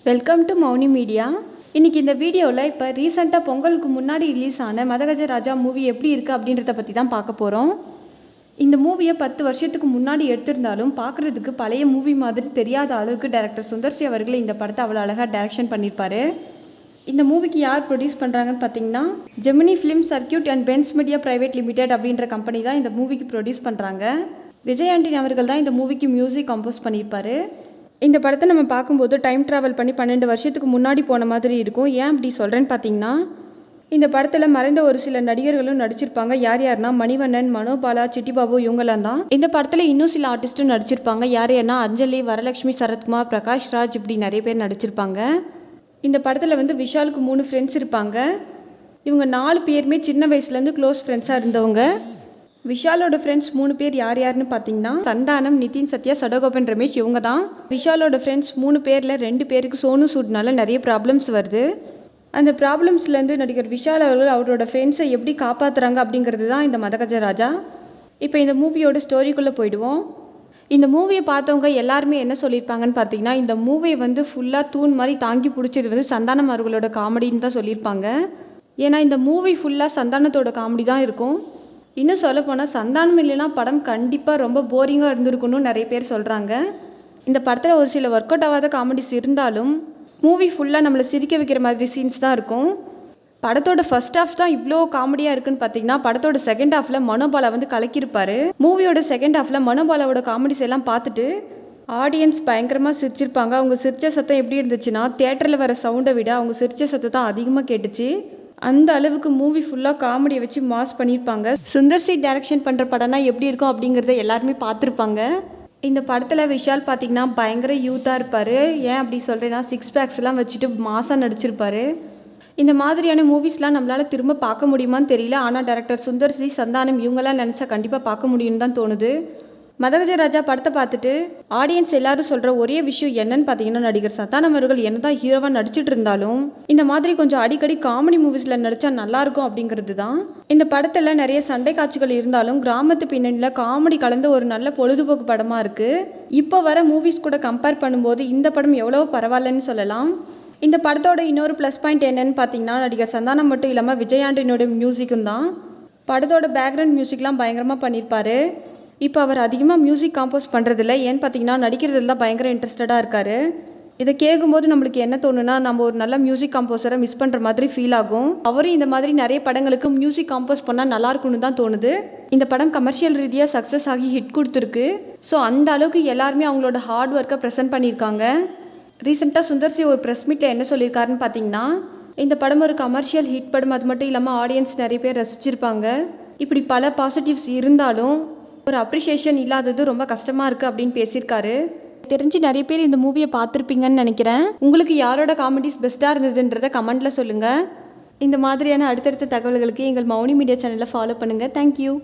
Welcome to Mouni media. இன்றைக்கி இந்த வீடியோவில் இப்போ ரீசெண்டாக பொங்கலுக்கு முன்னாடி ரிலீஸ் ஆன மதகஜராஜா மூவி எப்படி இருக்குது அப்படின்றத பற்றி தான் பார்க்க போகிறோம். இந்த மூவியை 10 வருஷத்துக்கு முன்னாடி எடுத்திருந்தாலும் பார்க்குறதுக்கு பழைய மூவி மாதிரி தெரியாத அளவுக்கு டைரக்டர் சுந்தர்சி அவர்கள் இந்த படத்தை அவ்வளோ அழகாக டைரக்ஷன் பண்ணியிருப்பார். இந்த மூவிக்கு யார் ப்ரொடியூஸ் பண்ணுறாங்கன்னு பார்த்தீங்கன்னா Gemini film circuit and Bens media private limited அப்படின்ற கம்பெனி தான் இந்த மூவிக்கு ப்ரொடியூஸ் பண்ணுறாங்க. விஜய் ஆண்டனி அவர்கள் தான் இந்த மூவிக்கு மியூசிக் கம்போஸ் பண்ணியிருப்பார். இந்த படத்தை நம்ம பார்க்கும்போது டைம் ட்ராவல் பண்ணி 12 வருஷத்துக்கு முன்னாடி போன மாதிரி இருக்கும். ஏன் அப்படி சொல்கிறேன்னு பார்த்தீங்கன்னா இந்த படத்தில் மறைந்த ஒரு சில நடிகர்களும் நடிச்சிருப்பாங்க. யார்னா மணிவண்ணன், மனோபாலா, சிட்டிபாபு இவங்கெல்லாம் தான். இந்த படத்தில் இன்னும் சில ஆர்டிஸ்ட்டும் நடிச்சிருப்பாங்க. யார்னா அஞ்சலி, வரலட்சுமி, சரத்குமார், பிரகாஷ் ராஜ் இப்படி நிறைய பேர் நடிச்சிருப்பாங்க. இந்த படத்தில் விஷாலுக்கு 3 ஃப்ரெண்ட்ஸ் இருப்பாங்க. இவங்க 4 பேருமே சின்ன வயசுலேருந்து க்ளோஸ் ஃப்ரெண்ட்ஸாக இருந்தவங்க. விஷாலோட ஃப்ரெண்ட்ஸ் 3 பேர் யார்னு பார்த்தீங்கன்னா சந்தானம், நிதின், சத்யா, சடகோபன், ரமேஷ் இவங்க தான். விஷாலோட ஃப்ரெண்ட்ஸ் 3 பேரில் 2 பேருக்கு சோனு சூட்னால நிறைய ப்ராப்ளம்ஸ் வருது. அந்த ப்ராப்ளம்ஸ்லேருந்து நடிகர் விஷால் அவர்கள் அவரோட ஃப்ரெண்ட்ஸை எப்படி காப்பாற்றுறாங்க அப்படிங்கிறது தான் இந்த மதகஜராஜா. இப்போ இந்த மூவியோட ஸ்டோரிக்குள்ளே போயிடுவோம். இந்த மூவியை பார்த்தவங்க எல்லாருமே என்ன சொல்லியிருப்பாங்கன்னு பார்த்தீங்கன்னா இந்த மூவியை ஃபுல்லாக தூண் மாதிரி தாங்கி பிடிச்சது சந்தானம் அவர்களோட காமெடின்னு தான் சொல்லியிருப்பாங்க. ஏன்னா இந்த மூவி ஃபுல்லாக சந்தானத்தோட காமெடி தான் இருக்கும். இன்னும் சொல்லப்போனால் சந்தானம் இல்லைனா படம் கண்டிப்பாக ரொம்ப போரிங்காக இருந்திருக்குன்னு நிறைய பேர் சொல்கிறாங்க. இந்த படத்தில் ஒரு சில ஒர்க் அவுட் ஆகாத காமெடிஸ் இருந்தாலும் மூவி ஃபுல்லாக நம்மளை சிரிக்க வைக்கிற மாதிரி சீன்ஸ் தான் இருக்கும். படத்தோட ஃபர்ஸ்ட் ஹாஃப் தான் இவ்வளோ காமெடியாக இருக்குன்னு பார்த்தீங்கன்னா படத்தோட செகண்ட் ஹாஃபில் மனோபாலா கலக்கியிருப்பார். மூவியோட செகண்ட் ஹாஃபில் மனோபாலாவோட காமெடிஸ் எல்லாம் பார்த்துட்டு ஆடியன்ஸ் பயங்கரமாக சிரிச்சிருப்பாங்க. அவங்க சிரிச்ச சத்தம் எப்படி இருந்துச்சுன்னா தியேட்டரில் வர சவுண்டை விட அவங்க சிரிச்ச சத்தம் தான் அதிகமாக கேட்டுச்சு. அந்த அளவுக்கு மூவி ஃபுல்லாக காமெடியை வச்சு மாஸ் பண்ணியிருப்பாங்க. சுந்தர்சி டைரக்ஷன் பண்ணுற படம்னா எப்படி இருக்கும் அப்படிங்கிறத எல்லாருமே பார்த்துருப்பாங்க. இந்த படத்தில் விஷால் பார்த்திங்கன்னா பயங்கர யூத்தாக இருப்பார். ஏன் அப்படி சொல்கிறேன்னா 6 பேக்ஸ்லாம் வச்சுட்டு மாசாக நடிச்சிருப்பார். இந்த மாதிரியான மூவிஸ்லாம் நம்மளால் திரும்ப பார்க்க முடியுமான்னு தெரியல. ஆனால் டைரக்டர் சுந்தர்சி, சந்தானம் இவங்கெல்லாம் நினச்சா கண்டிப்பாக பார்க்க முடியும்னு தான் தோணுது. மதகஜராஜா படத்தை பார்த்துட்டு ஆடியன்ஸ் எல்லாரும் சொல்கிற ஒரே விஷயம் என்னன்னு பார்த்தீங்கன்னா நடிகர் சந்தானம் அவர்கள் என்னதான் ஹீரோவாக நடிச்சிட்டு இருந்தாலும் இந்த மாதிரி கொஞ்சம் அடிக்கடி காமெடி மூவிஸில் நடித்தா நல்லாயிருக்கும் அப்படிங்கிறது தான். இந்த படத்தில் நிறைய சண்டை காட்சிகள் இருந்தாலும் கிராமத்து பின்னணியில் காமெடி கலந்த ஒரு நல்ல பொழுதுபோக்கு படமாக இருக்குது. இப்போ வர மூவிஸ் கூட கம்பேர் பண்ணும்போது இந்த படம் எவ்வளோ பரவாயில்லன்னு சொல்லலாம். இந்த படத்தோட இன்னொரு ப்ளஸ் பாயிண்ட் என்னன்னு பார்த்தீங்கன்னா நடிகர் சந்தானம் மட்டும் இல்லாமல் விஜய் ஆண்டனியோட மியூசிக்கும் தான். படத்தோட பேக்ரவுண்ட் மியூசிக்லாம் பயங்கரமாக பண்ணியிருப்பார். இப்போ அவர் அதிகமாக மியூசிக் காம்போஸ் பண்ணுறதில்ல. ஏன்னு பார்த்தீங்கன்னா நடிக்கிறதுல தான் பயங்கர இன்ட்ரெஸ்டடாக இருக்கார். இதை கேட்கும்போது நம்மளுக்கு என்ன தோணுன்னா நம்ம ஒரு நல்ல மியூசிக் காம்போஸரை மிஸ் பண்ணுற மாதிரி ஃபீல் ஆகும். அவரும் இந்த மாதிரி நிறைய படங்களுக்கு மியூசிக் காம்போஸ் பண்ணால் நல்லாயிருக்குன்னு தான் தோணுது. இந்த படம் கமர்ஷியல் ரீதியாக சக்ஸஸ் ஆகி ஹிட் கொடுத்துருக்கு. ஸோ அந்த அளவுக்கு எல்லாருமே அவங்களோட ஹார்ட் ஒர்க்கை ப்ரெசென்ட் பண்ணியிருக்காங்க. ரீசெண்டாக சுந்தர்சி ஒரு ப்ரெஸ் மீட்டில் என்ன சொல்லியிருக்காருன்னு பார்த்தீங்கன்னா இந்த படம் ஒரு கமர்ஷியல் ஹிட் படம், அது மட்டும் இல்லாமல் ஆடியன்ஸ் நிறைய பேர் ரசிச்சிருப்பாங்க. இப்படி பல பாசிட்டிவ்ஸ் இருந்தாலும் ஒரு அப்ரிஷியேஷன் இல்லாதது ரொம்ப கஷ்டமாக இருக்குது அப்படின்னு பேசியிருக்காரு. தெரிஞ்சு நிறைய பேர் இந்த மூவியை பார்த்துருப்பீங்கன்னு நினைக்கிறேன். உங்களுக்கு யாரோட காமெடிஸ் பெஸ்ட்டாக இருந்ததுன்றதை கமெண்ட்டில் சொல்லுங்கள். இந்த மாதிரியான அடுத்தடுத்த தகவல்களுக்கு எங்கள் மௌனி மீடியா சேனலை ஃபாலோ பண்ணுங்கள். தேங்க்யூ.